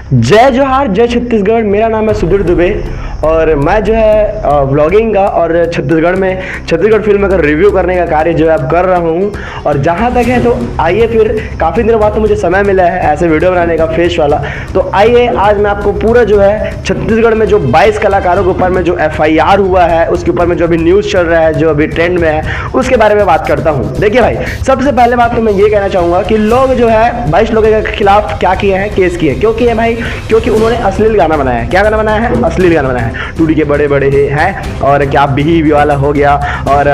जय जोहार, जय छत्तीसगढ़। मेरा नाम है सुधीर दुबे और मैं जो है व्लॉगिंग का और छत्तीसगढ़ फिल्म का रिव्यू करने का कार्य जो है अब कर रहा हूँ। और जहाँ तक है तो आइए, फिर काफ़ी दिनों बाद तो मुझे समय मिला है ऐसे वीडियो बनाने का फेस वाला। तो आइए आज मैं आपको पूरा जो है छत्तीसगढ़ में जो 22 कलाकारों के ऊपर में जो FIR हुआ है, उसके ऊपर में जो अभी न्यूज़ चल रहा है, जो अभी ट्रेंड में है, उसके बारे में बात करता हूँ। देखिए भाई, सबसे पहले बात तो मैं ये कहना चाहूँगा कि लोग जो है 22 लोगों के खिलाफ क्या किए हैं, केस किए। क्यों किए भाई? क्योंकि उन्होंने अश्लील गाना बनाया है। क्या गाना बनाया है? अश्लील गाना बनाया है। टूटी के बड़े बड़े हैं और क्या बिही भी वाला हो गया और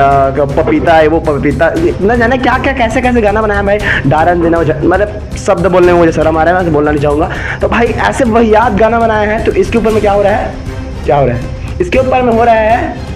पपीता है वो पपीता, न जाने क्या क्या कैसे कैसे गाना बनाया भाई। डारन देना, मतलब शब्द बोलने में मुझे शर्म आ रहा है, मैं बोलना नहीं चाहूँगा। तो भाई ऐसे वाहियात गाना बनाया है, तो इसके ऊपर में क्या हो रहा है? क्या हो रहा है? इसके ऊपर में हो रहा है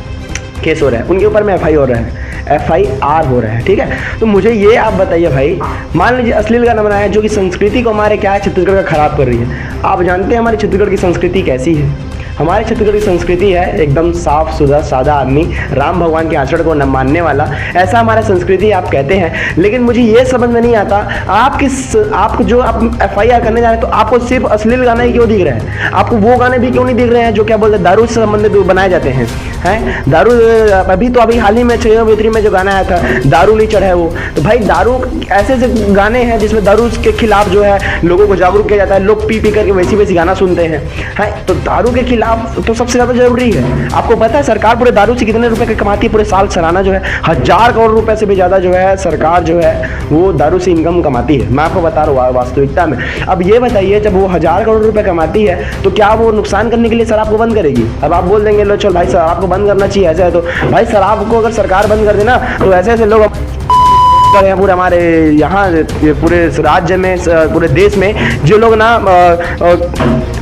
केस हो रहा है, उनके ऊपर में FIR हो रहा है, FIR हो रहा है। ठीक है, तो मुझे ये आप बताइए भाई, मान लीजिए अश्लील गाना बनाया है जो कि संस्कृति को हमारे क्या है छत्तीसगढ़ का खराब कर रही है। आप जानते हैं हमारी छत्तीसगढ़ की संस्कृति कैसी है? हमारे छत्तीसगढ़ की संस्कृति है एकदम साफ सुथरा सादा आदमी, राम भगवान के आचरण को न मानने वाला, ऐसा हमारा संस्कृति आप कहते हैं। लेकिन मुझे ये समझ में नहीं आता, आपको जो आप FIR करने जा रहे हैं तो आपको सिर्फ अश्लील गाना ही क्यों दिख रहा है? आपको वो गाने भी क्यों नहीं दिख रहे हैं जो क्या बोलते हैं दारू से संबंधित बनाए जाते हैं? दारू अभी हाल ही में 6 में जो गाना आया था, दारू नहीं चढ़ा है वो। तो भाई दारू, ऐसे ऐसे गाने हैं जिसमें दारू के खिलाफ जो है लोगों को जागरूक किया जाता है। लोग पी करके वैसी गाना सुनते हैं। तो दारू के खिलाफ तो सबसे ज्यादा जरूरी है। आपको पता है सरकार पूरे दारू से कितने रुपए कमाती है? पूरे साल सालाना जो है 1000 करोड़ रुपए से भी ज्यादा जो है सरकार जो है वो दारू से इनकम कमाती है। मैं आपको बता रहा हूँ वास्तविकता में। अब ये बताइए, जब वो 1000 करोड़ रुपए कमाती है तो क्या वो नुकसान करने के लिए शराब को बंद करेगी? अब आप बोल देंगे लो चल भाई शराब को बंद करना चाहिए, ऐसा है तो भाई शराब को अगर सरकार बंद कर देना तो ऐसे ऐसे लोग पूरे हमारे यहाँ पूरे राज्य में, पूरे देश में जो लोग ना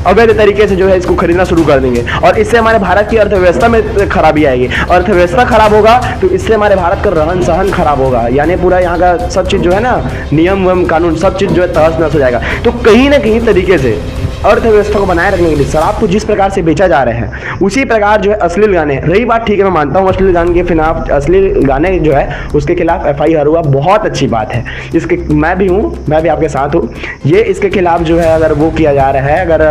अवैध तरीके से जो है इसको खरीदना शुरू कर देंगे और इससे हमारे भारत की अर्थव्यवस्था में खराबी आएगी। अर्थव्यवस्था खराब होगा तो इससे हमारे भारत का रहन सहन खराब होगा, यानी पूरा यहाँ का सब चीज़ जो है ना, नियम वम कानून सब चीज़ जो है तहस नहस हो जाएगा। तो कहीं ना कहीं तरीके से अर्थव्यवस्था को बनाए रखने के लिए शराब को जिस प्रकार से बेचा जा रहा है, उसी प्रकार जो है अश्लील गाने, रही बात ठीक है, मैं मानता हूँ अश्लील गाने के खिलाफ, अश्लील गाने जो है उसके खिलाफ FIR हुआ, बहुत अच्छी बात है। इसके मैं भी हूँ, मैं भी आपके साथ हूँ। ये इसके खिलाफ जो है अगर वो किया जा रहा है, अगर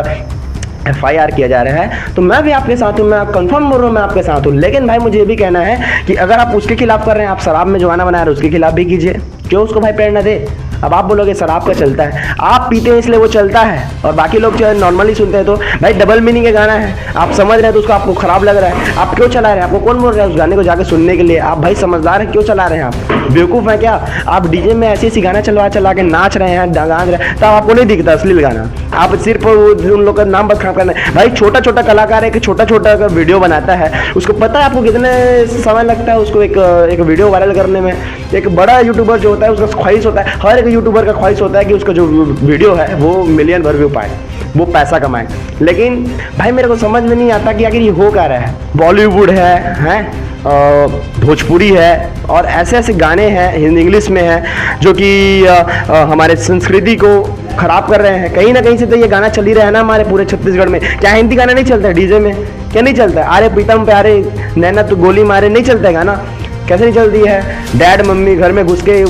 FIR किया जा रहा है तो मैं भी आपके साथ हूँ, मैं कंफर्म बोल रहा हूँ, मैं आपके साथ हूँ। लेकिन भाई मुझे ये भी कहना है कि अगर आप उसके खिलाफ कर रहे हैं, आप शराब में जो गाना बना रहे हैं उसके खिलाफ भी कीजिए। क्यों उसको भाई प्रेरणा दे? अब आप बोलोगे शराब का चलता है, आप पीते हैं इसलिए वो चलता है और बाकी लोग जो है नॉर्मली सुनते हैं, तो भाई डबल मीनिंग का गाना है, आप समझ रहे हैं तो उसको आपको खराब लग रहा है, आप क्यों चला रहे हैं? आपको कौन बोल रहा है उस गाने को जाके सुनने के लिए? आप भाई समझदार हैं, क्यों चला रहे हैं? आप बेवकूफ़ हैं क्या? आप डीजे में ऐसी गाना चला के नाच रहे हैं, गाज रहे हैं, तब आपको नहीं दिखता अश्लील गाना। आप सिर्फ उन लोग का नाम बस खराब करना है। भाई छोटा छोटा कलाकार एक छोटा छोटा वीडियो बनाता है, उसको पता है आपको कितने समय लगता है उसको एक वीडियो वायरल करने में। एक बड़ा यूट्यूबर जो होता है उसका ख्वाहिश होता है, हर एक यूट्यूबर का ख्वाहिश होता है कि उसका जो वीडियो है वो मिलियन भर व्यू पाए, वो पैसा कमाए। लेकिन भाई मेरे को समझ में नहीं आता कि आखिर ये हो क्या रहा है। बॉलीवुड है भोजपुरी है और ऐसे ऐसे गाने हैं हिंदी इंग्लिश में हैं जो कि हमारे संस्कृति को खराब कर रहे हैं। कहीं ना कहीं से तो ये गाना चल ही रहा है ना हमारे पूरे छत्तीसगढ़ में। क्या हिंदी गाना नहीं चलता है डीजे में? क्या नहीं चलता है? अरे प्रीतम प्यारे नैना तो गोली मारे, नहीं चलता है गाना? कैसे नहीं चलती है? डैड मम्मी घर में घुस के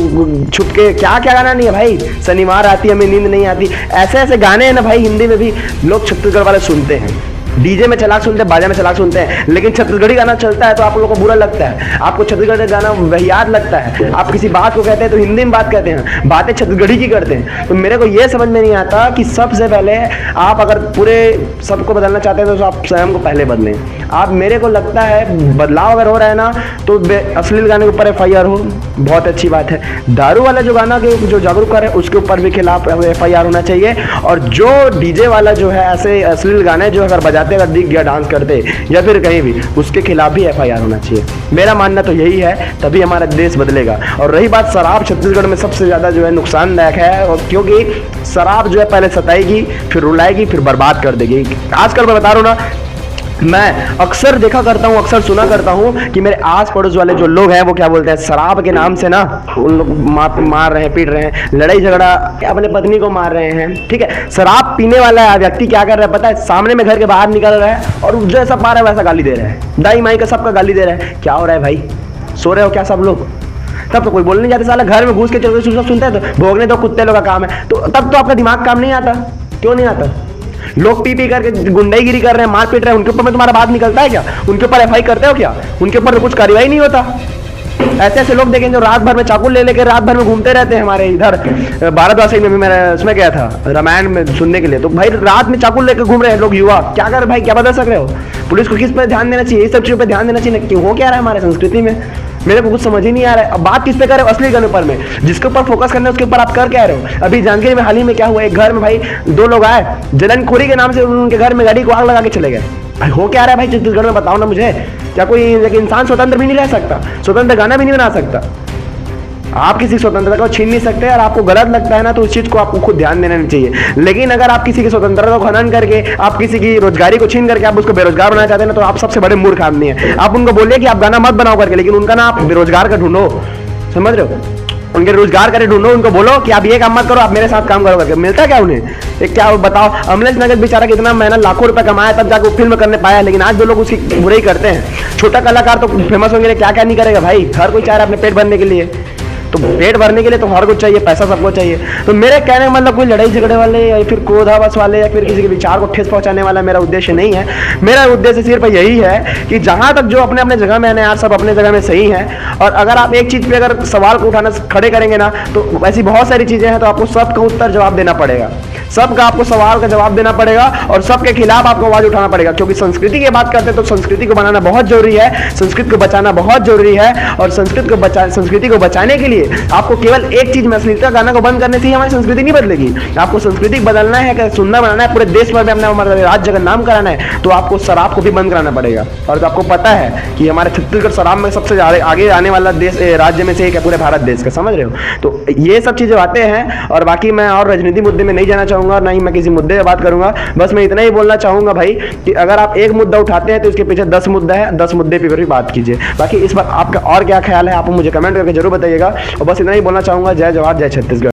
छुप के, क्या क्या गाना नहीं है भाई? शनिवार आती हमें नींद नहीं आती, ऐसे ऐसे गाने हैं ना भाई। हिंदी में भी लोग छत्तीसगढ़ वाले सुनते हैं, डीजे में चलाक सुनते हैं, बाजा में चलाक सुनते हैं, लेकिन छत्तीसगढ़ी गाना चलता है तो आप लोगों को बुरा लगता है, आपको छत्तीसगढ़ी गाना वाहियात लगता है। आप किसी बात को कहते हैं तो हिंदी में बात कहते हैं, बातें छत्तीसगढ़ी की करते हैं। तो मेरे को ये समझ में नहीं आता कि सबसे पहले आप अगर पूरे सबको बदलना चाहते हैं तो आप स्वयं को पहले बदलें। आप, मेरे को लगता है बदलाव अगर हो रहा है ना तो अश्लील गाने के ऊपर FIR हो, बहुत अच्छी बात है। दारू वाला जो गाना के जो जागरूक कर रहे हैं उसके ऊपर भी खिलाफ FIR होना चाहिए। और जो डीजे वाला जो है ऐसे अश्लील गाने जो अगर बजाते, अगर दिख गया डांस करते या फिर कहीं भी, उसके खिलाफ भी FIR होना चाहिए। मेरा मानना तो यही है, तभी हमारा देश बदलेगा। और रही बात शराब, छत्तीसगढ़ में सबसे ज़्यादा जो है नुकसानदायक है, और क्योंकि शराब जो है पहले सताएगी, फिर रुलाएगी, फिर बर्बाद कर देगी। आजकल मैं बता रहा हूँ ना, मैं अक्सर देखा करता हूँ, अक्सर सुना करता हूँ कि मेरे आस पड़ोस वाले जो लोग हैं वो क्या बोलते हैं, शराब के नाम से ना उन लोग मार रहे हैं, पीट रहे हैं, लड़ाई झगड़ा, अपने पत्नी को मार रहे हैं। ठीक है, शराब पीने वाला व्यक्ति क्या कर रहा है पता है? सामने में घर के बाहर निकल रहा है और जैसा पा रहा है वैसा गाली दे रहा है, दाई माई का सबका गाली दे रहा है। क्या हो रहा है भाई? सो रहे हो क्या सब लोग? तब तो कोई बोलने नहीं जाते, साला घर में घुस के चल सब सुनते हैं, तो भोगने दो कुत्ते लोग का काम है। तो तब तो आपका दिमाग काम नहीं आता। क्यों नहीं आता? लोग पी करके गुंडाईगिरी कर रहे हैं, मार पीट रहे हैं, उनके ऊपर में तुम्हारा बात निकलता है क्या? उनके ऊपर एफआई करते हो क्या? उनके ऊपर तो कुछ कार्रवाई नहीं होता। ऐसे ऐसे लोग देखें जो रात भर में चाकू ले लेकर रात भर में घूमते रहते हैं। हमारे इधर भारतवासी में भी मैं उसमें गया था रामायण में सुनने के लिए, तो भाई रात में चाकू लेकर घूम रहे हैं लोग, युवा। क्या कर भाई, क्या बदल सक रहे हो? पुलिस को किस पर ध्यान देना चाहिए? ये सब चीजों पर ध्यान देना चाहिए। क्यों हो क्या रहा है हमारे संस्कृति में? मेरे को कुछ समझ ही नहीं आ रहा है। अब बात किस पे करें? असली के ऊपर में, जिसके ऊपर फोकस करना है उसके ऊपर आप कर क्या रहे हो? अभी जांजगीर में हाल ही में क्या हुआ, एक घर में भाई 2 लोग आए, जलनखोरी के नाम से उनके घर में गाड़ी को आग लगा के चले गए। भाई हो क्या रहा है भाई छत्तीसगढ़ में? बताओ ना मुझे। क्या कोई इंसान स्वतंत्र भी नहीं रह सकता? स्वतंत्र गाना भी नहीं बना सकता? आप किसी स्वतंत्रता को छीन नहीं सकते। और आपको गलत लगता है ना, तो उस चीज को आपको खुद ध्यान देना नहीं चाहिए। लेकिन अगर आप किसी की स्वतंत्रता को हनन करके, आप किसी की रोजगारी को छीन करके आप उसको बेरोजगार बनाना चाहते हैं ना, तो आप सबसे बड़े मूर्ख आदमी है। आप उनको बोलिए कि आप गाना मत बनाओ करके, लेकिन उनका ना आप बेरोजगार का ढूंढो। समझ रहे हो? उनके रोजगार करे ढूंढो, उनको बोलो कि आप ये काम मत करो, आप मेरे साथ काम करो करके। मिलता क्या उन्हें? एक क्या बताओ, अमलेश नगद बेचारा कितना मेहनत, लाखों रुपए कमाया तब जाकर फिल्म करने पाया, लेकिन आज जो लोग उसकी बुराई करते हैं। छोटा कलाकार तो फेमस होने के लिए क्या क्या नहीं करेगा भाई। हर कोई चाह रहा है अपने पेट भरने के लिए, तो पेट भरने के लिए तो हर कुछ चाहिए, पैसा सबको चाहिए। तो मेरे कहने का मतलब कोई लड़ाई झगड़े वाले या फिर क्रोधावश वाले या फिर किसी के विचार को ठेस पहुंचाने वाला मेरा उद्देश्य नहीं है। मेरा उद्देश्य सिर्फ यही है कि जहां तक जो अपने अपने जगह में है यार, सब अपने जगह में सही है। और अगर आप एक चीज पे अगर सवाल को उठाना खड़े करेंगे ना, तो ऐसी बहुत सारी चीजें हैं, तो आपको सबका उत्तर जवाब देना पड़ेगा, सबका आपको सवाल का जवाब देना पड़ेगा और सबके खिलाफ आपको आवाज उठाना पड़ेगा। क्योंकि संस्कृति की बात करते हैं तो संस्कृति को बनाना बहुत जरूरी है, संस्कृति को बचाना बहुत जरूरी है। और संस्कृति को बचाने के लिए आपको केवल एक चीज में, अश्लीलता गाना को बंद करने से ही हमारी संस्कृति नहीं बदलेगी। आपको संस्कृति बदलना है, अगर सुंदर बनाना है, पूरे देश भर में अपना हमारे राज्य का नाम कराना है, तो आपको शराब को भी बंद कराना पड़ेगा। और तो आपको पता है कि हमारे छत्तीसगढ़ शराब में सबसे आगे आने वाला देश राज्य में से एक है पूरे भारत देश का। समझ रहे हो? तो ये सब चीजें बातें हैं। और बाकी मैं और राजनीति मुद्दे में नहीं जाना चाहूंगा, ना ही मैं किसी मुद्दे पे बात करूंगा। बस मैं इतना ही बोलना चाहूंगा भाई कि अगर आप एक मुद्दा उठाते हैं तो इसके पीछे 10 मुद्दा है, 10 मुद्दे पे भी बात कीजिए। बाकी इस पर आपका और क्या ख्याल है, आप मुझे कमेंट करके जरूर बताइएगा। और बस इतना ही बोलना चाहूंगा। जय जवाहर, जय छत्तीसगढ़।